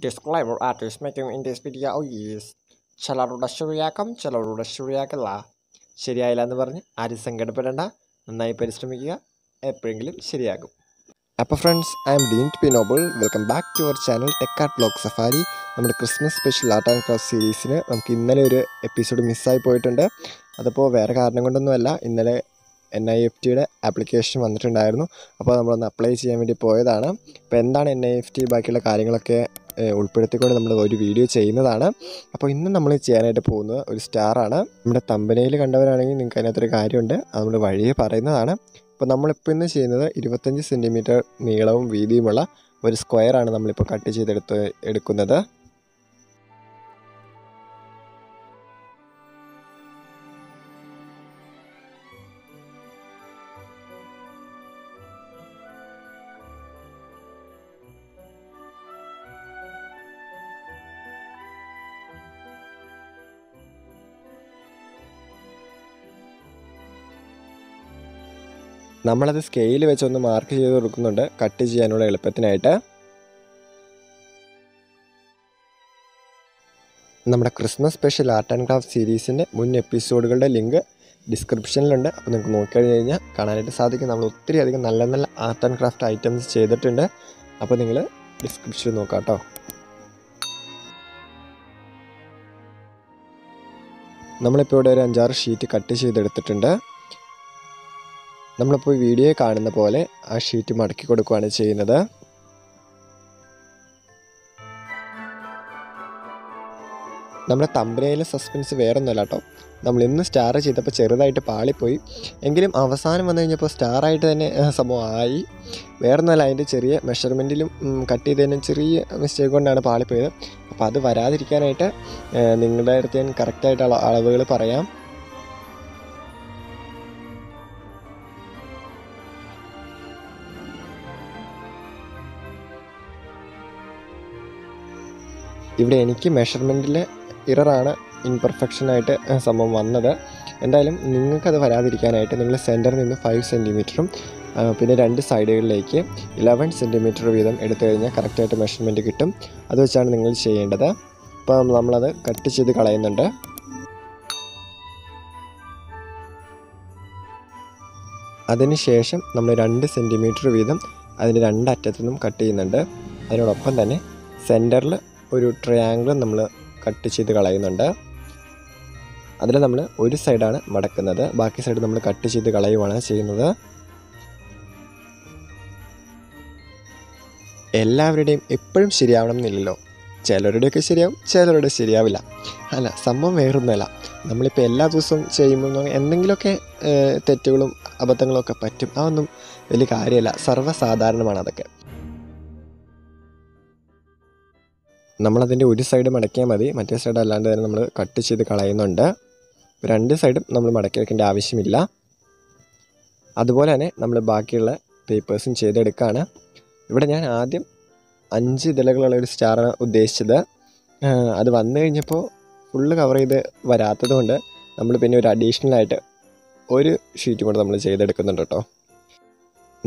Disclaimer artist making in this video is ചിലരുടെ ശരിയാക്കാം ചിലരുടെ ശരിയാക്കില്ല. ശരിയായില്ല എന്ന് പറഞ്ഞ് ആരും സങ്കടപ്പെടേണ്ട, നന്നായി പരിശ്രമിക്കുക, എപ്പോഴെങ്കിലും ശരിയാകും. അപ്പോൾ friends, I'm Dinite P Noble. Welcome back to our channel tech art blog safari. നമ്മുടെ Christmas special art and craft സീരീസിന് നമുക്ക് ഇന്നലെ ഒരു എപ്പിസോഡ് മിസ്സായി പോയിട്ടുണ്ട്. അതിപ്പോൾ വേറെ കാരണം കൊണ്ടൊന്നുമല്ല, ഇന്നലെ NIFTയുടെ ആപ്ലിക്കേഷൻ വന്നിട്ടുണ്ടായിരുന്നു. അപ്പോൾ നമ്മളൊന്ന് അപ്ലൈ ചെയ്യാൻ വേണ്ടി പോയതാണ്. അപ്പോൾ എന്താണ് NIFT, ബാക്കിയുള്ള കാര്യങ്ങളൊക്കെ ഉൾപ്പെടുത്തിക്കൊണ്ട് നമ്മൾ ഒരു വീഡിയോ ചെയ്യുന്നതാണ്. അപ്പോൾ ഇന്ന് നമ്മൾ ചെയ്യാനായിട്ട് പോകുന്നത് ഒരു സ്റ്റാറാണ്. നമ്മുടെ തമ്പനയിൽ കണ്ടവരാണെങ്കിൽ നിങ്ങൾക്ക് അതിനകത്തൊരു കാര്യമുണ്ട്, അത് നമ്മൾ വഴിയെ പറയുന്നതാണ്. അപ്പോൾ നമ്മളിപ്പോൾ ഇന്ന് ചെയ്യുന്നത് 25 സെൻറ്റിമീറ്റർ നീളവും വീതിയുമുള്ള ഒരു സ്ക്വയറാണ് നമ്മളിപ്പോൾ കട്ട് ചെയ്തെടുക്കുന്നത്. നമ്മളത് സ്കെയിൽ വെച്ചൊന്ന് മാർക്ക് ചെയ്ത് കൊടുക്കുന്നുണ്ട് കട്ട് ചെയ്യാനുള്ള എളുപ്പത്തിനായിട്ട്. നമ്മുടെ Christmas special art and craft സീരീസിൻ്റെ മുൻ എപ്പിസോഡുകളുടെ ലിങ്ക് ഡിസ്ക്രിപ്ഷനിലുണ്ട്. അപ്പോൾ നിങ്ങൾക്ക് നോക്കിക്കഴിഞ്ഞ് കഴിഞ്ഞാൽ കാണാനായിട്ട് സാധിക്കും. നമ്മൾ ഒത്തിരി അധികം നല്ല നല്ല ആർട്ട് ആൻഡ് ക്രാഫ്റ്റ് ഐറ്റംസ് ചെയ്തിട്ടുണ്ട്. അപ്പോൾ നിങ്ങൾ ഡിസ്ക്രിപ്ഷനിൽ നോക്കാം കേട്ടോ. നമ്മളിപ്പോൾ ഇവിടെ ഒരു 5-6 ഷീറ്റ് കട്ട് ചെയ്തെടുത്തിട്ടുണ്ട്. നമ്മളിപ്പോൾ വീഡിയോ കാണുന്ന പോലെ ആ ഷീറ്റ് മടക്കി കൊടുക്കുകയാണ് ചെയ്യുന്നത്. നമ്മുടെ തമ്പനയിലെ സസ്പെൻസ് വേറൊന്നുമല്ല കേട്ടോ. നമ്മൾ ഇന്ന് സ്റ്റാർ ചെയ്തപ്പോൾ ചെറുതായിട്ട് പാളിപ്പോയി, എങ്കിലും അവസാനം വന്നു കഴിഞ്ഞപ്പോൾ സ്റ്റാറായിട്ട് തന്നെ സംഭവം ആയി. വേറൊന്നുമല്ല, അതിൻ്റെ ചെറിയ മെഷർമെൻറ്റിലും കട്ട് ചെയ്തതിനും ചെറിയ മിസ്റ്റേക്ക് കൊണ്ടാണ് പാളിപ്പോയത്. അപ്പോൾ അത് വരാതിരിക്കാനായിട്ട് നിങ്ങളുടെ അടുത്ത് ഞാൻ കറക്റ്റായിട്ട് അളവുകൾ പറയാം. ഇവിടെ എനിക്ക് മെഷർമെൻറ്റിൽ ഇററാണ്, ഇൻപെർഫെക്ഷനായിട്ട് സംഭവം വന്നത്. എന്തായാലും നിങ്ങൾക്കത് വരാതിരിക്കാനായിട്ട് നിങ്ങൾ സെൻറ്ററിൽ നിന്ന് 5 സെൻറ്റിമീറ്ററും പിന്നെ 2 സൈഡുകളിലേക്ക് 11 സെൻറ്റിമീറ്റർ വീതം എടുത്തു കഴിഞ്ഞാൽ കറക്റ്റായിട്ട് മെഷർമെൻറ്റ് കിട്ടും. അത് വെച്ചാണ് നിങ്ങൾ ചെയ്യേണ്ടത്. അപ്പോൾ നമ്മളത് കട്ട് ചെയ്ത് കളയുന്നുണ്ട്. അതിനുശേഷം നമ്മൾ 2 സെൻറ്റിമീറ്റർ വീതം അതിൻ്റെ 2 അറ്റത്തു നിന്നും കട്ട് ചെയ്യുന്നുണ്ട്. അതിനോടൊപ്പം തന്നെ സെൻറ്ററിൽ ഒരു ട്രയാങ്കിൾ നമ്മൾ കട്ട് ചെയ്ത് കളയുന്നുണ്ട്. അതിൽ നമ്മൾ ഒരു സൈഡാണ് മടക്കുന്നത്, ബാക്കി സൈഡ് നമ്മൾ കട്ട് ചെയ്ത് കളയുകയാണ് ചെയ്യുന്നത്. എല്ലാവരുടെയും എപ്പോഴും ശരിയാവണം എന്നില്ലല്ലോ. ചിലരുടെയൊക്കെ ശരിയാവും, ചിലരുടെ ശരിയാവില്ല. അല്ല, സംഭവം വേറൊന്നുമല്ല. നമ്മളിപ്പോൾ എല്ലാ ദിവസവും ചെയ്യുമ്പോൾ എന്തെങ്കിലുമൊക്കെ തെറ്റുകളും അബദ്ധങ്ങളും ഒക്കെ പറ്റും. അതൊന്നും വലിയ കാര്യമല്ല, സർവ്വസാധാരണമാണ് അതൊക്കെ. നമ്മളതിൻ്റെ ഒരു സൈഡ് മടക്കിയാൽ മതി, മറ്റേ സൈഡ് അല്ലാണ്ട് തന്നെ നമ്മൾ കട്ട് ചെയ്ത് കളയുന്നുണ്ട്. 2 സൈഡും നമ്മൾ മടക്കി വയ്ക്കേണ്ട ആവശ്യമില്ല. അതുപോലെ തന്നെ നമ്മൾ ബാക്കിയുള്ള പേപ്പേഴ്സും ചെയ്തെടുക്കുകയാണ്. ഇവിടെ ഞാൻ ആദ്യം 5 ഇതളുകളുള്ള ഒരു സ്റ്റാറാണ് ഉദ്ദേശിച്ചത്. അത് വന്നു കഴിഞ്ഞപ്പോൾ ഫുള്ള് കവർ ചെയ്ത് വരാത്തത് കൊണ്ട് നമ്മൾ പിന്നെ ഒരു അഡീഷണലായിട്ട് ഒരു ഷീറ്റും കൂടെ നമ്മൾ ചെയ്തെടുക്കുന്നുണ്ട് കേട്ടോ.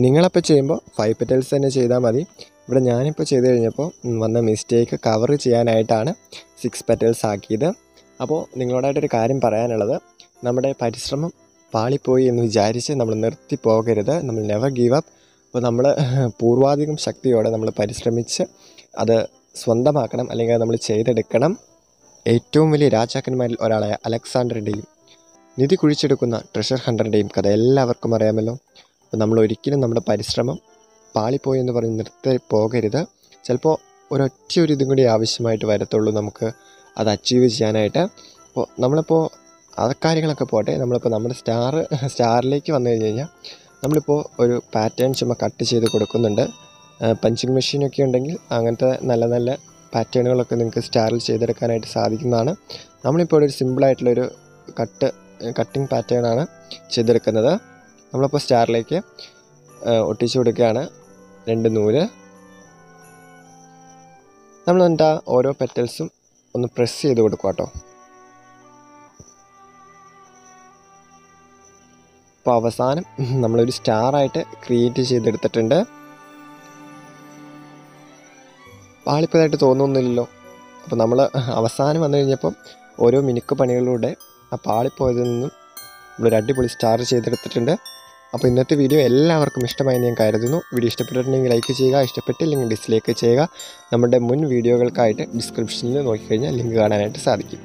നിങ്ങളപ്പോൾ ചെയ്യുമ്പോൾ 5 പെറ്റൽസ് തന്നെ ചെയ്താൽ മതി. ഇവിടെ ഞാനിപ്പോൾ ചെയ്ത് കഴിഞ്ഞപ്പോൾ വന്ന മിസ്റ്റേക്ക് കവർ ചെയ്യാനായിട്ടാണ് 6 പെറ്റൽസ് ആക്കിയത്. അപ്പോൾ നിങ്ങളോടായിട്ടൊരു കാര്യം പറയാനുള്ളത്, നമ്മുടെ പരിശ്രമം പാളിപ്പോയി എന്ന് വിചാരിച്ച് നമ്മൾ നിർത്തി പോകരുത്. നമ്മൾ നെവർ ഗീവ് അപ്പ്. അപ്പോൾ നമ്മൾ പൂർവാധികം ശക്തിയോടെ നമ്മൾ പരിശ്രമിച്ച് അത് സ്വന്തമാക്കണം, അല്ലെങ്കിൽ അത് നമ്മൾ ചെയ്തെടുക്കണം. ഏറ്റവും വലിയ രാജാക്കന്മാരിൽ ഒരാളായ അലക്സാണ്ടറിൻ്റെയും നിധി കുഴിച്ചെടുക്കുന്ന ട്രഷർ ഹണ്ടറിൻ്റെയും കഥ എല്ലാവർക്കും അറിയാമല്ലോ. അപ്പോൾ നമ്മൾ ഒരിക്കലും നമ്മുടെ പരിശ്രമം പാളിപ്പോയി എന്ന് പറഞ്ഞ് നിർത്തി പോകരുത്. ചിലപ്പോൾ ഒരു ഇതും കൂടി ആവശ്യമായിട്ട് വരത്തുള്ളൂ നമുക്ക് അത് അച്ചീവ് ചെയ്യാനായിട്ട്. അപ്പോൾ നമ്മളിപ്പോൾ കാര്യങ്ങളൊക്കെ പോട്ടെ, നമ്മളിപ്പോൾ നമ്മുടെ സ്റ്റാറിലേക്ക് വന്നു കഴിഞ്ഞ് കഴിഞ്ഞാൽ നമ്മളിപ്പോൾ ഒരു പാറ്റേൺ ചുമ്മാ കട്ട് ചെയ്ത് കൊടുക്കുന്നുണ്ട്. പഞ്ചിങ് മെഷീനൊക്കെ ഉണ്ടെങ്കിൽ അങ്ങനത്തെ നല്ല നല്ല പാറ്റേണുകളൊക്കെ നിങ്ങൾക്ക് സ്റ്റാറിൽ ചെയ്തെടുക്കാനായിട്ട് സാധിക്കുന്നതാണ്. നമ്മളിപ്പോൾ ഒരു സിമ്പിളായിട്ടുള്ളൊരു കട്ടിങ് പാറ്റേണാണ് ചെയ്തെടുക്കുന്നത്. നമ്മളിപ്പോൾ സ്റ്റാറിലേക്ക് ഒട്ടിച്ചു കൊടുക്കുകയാണ് 2 നൂല്. നമ്മൾ എന്നിട്ട് ഓരോ പെറ്റൽസും ഒന്ന് പ്രസ് ചെയ്ത് കൊടുക്കുക കേട്ടോ. അപ്പോൾ അവസാനം നമ്മളൊരു സ്റ്റാറായിട്ട് ക്രിയേറ്റ് ചെയ്തെടുത്തിട്ടുണ്ട്. പാളിപ്പോയതായിട്ട് തോന്നുന്നില്ലല്ലോ. അപ്പോൾ നമ്മൾ അവസാനം വന്നു കഴിഞ്ഞപ്പം ഓരോ മിനുക്ക് പണികളിലൂടെ ആ പാളിപ്പോയതിൽ നിന്നും നമ്മളൊരു അടിപൊളി സ്റ്റാർ ചെയ്തെടുത്തിട്ടുണ്ട്. അപ്പോൾ ഇന്നത്തെ വീഡിയോ എല്ലാവർക്കും ഇഷ്ടമായി ഞാൻ കരുതുന്നു. വീഡിയോ ഇഷ്ടപ്പെട്ടിട്ടുണ്ടെങ്കിൽ ലൈക്ക് ചെയ്യുക, ഇഷ്ടപ്പെട്ടില്ലെങ്കിൽ ഡിസ്ലൈക്ക് ചെയ്യുക. നമ്മുടെ മുൻ വീഡിയോകൾക്കായിട്ട് ഡിസ്ക്രിപ്ഷനിൽ നോക്കിക്കഴിഞ്ഞാൽ ലിങ്ക് കാണാനായിട്ട് സാധിക്കും.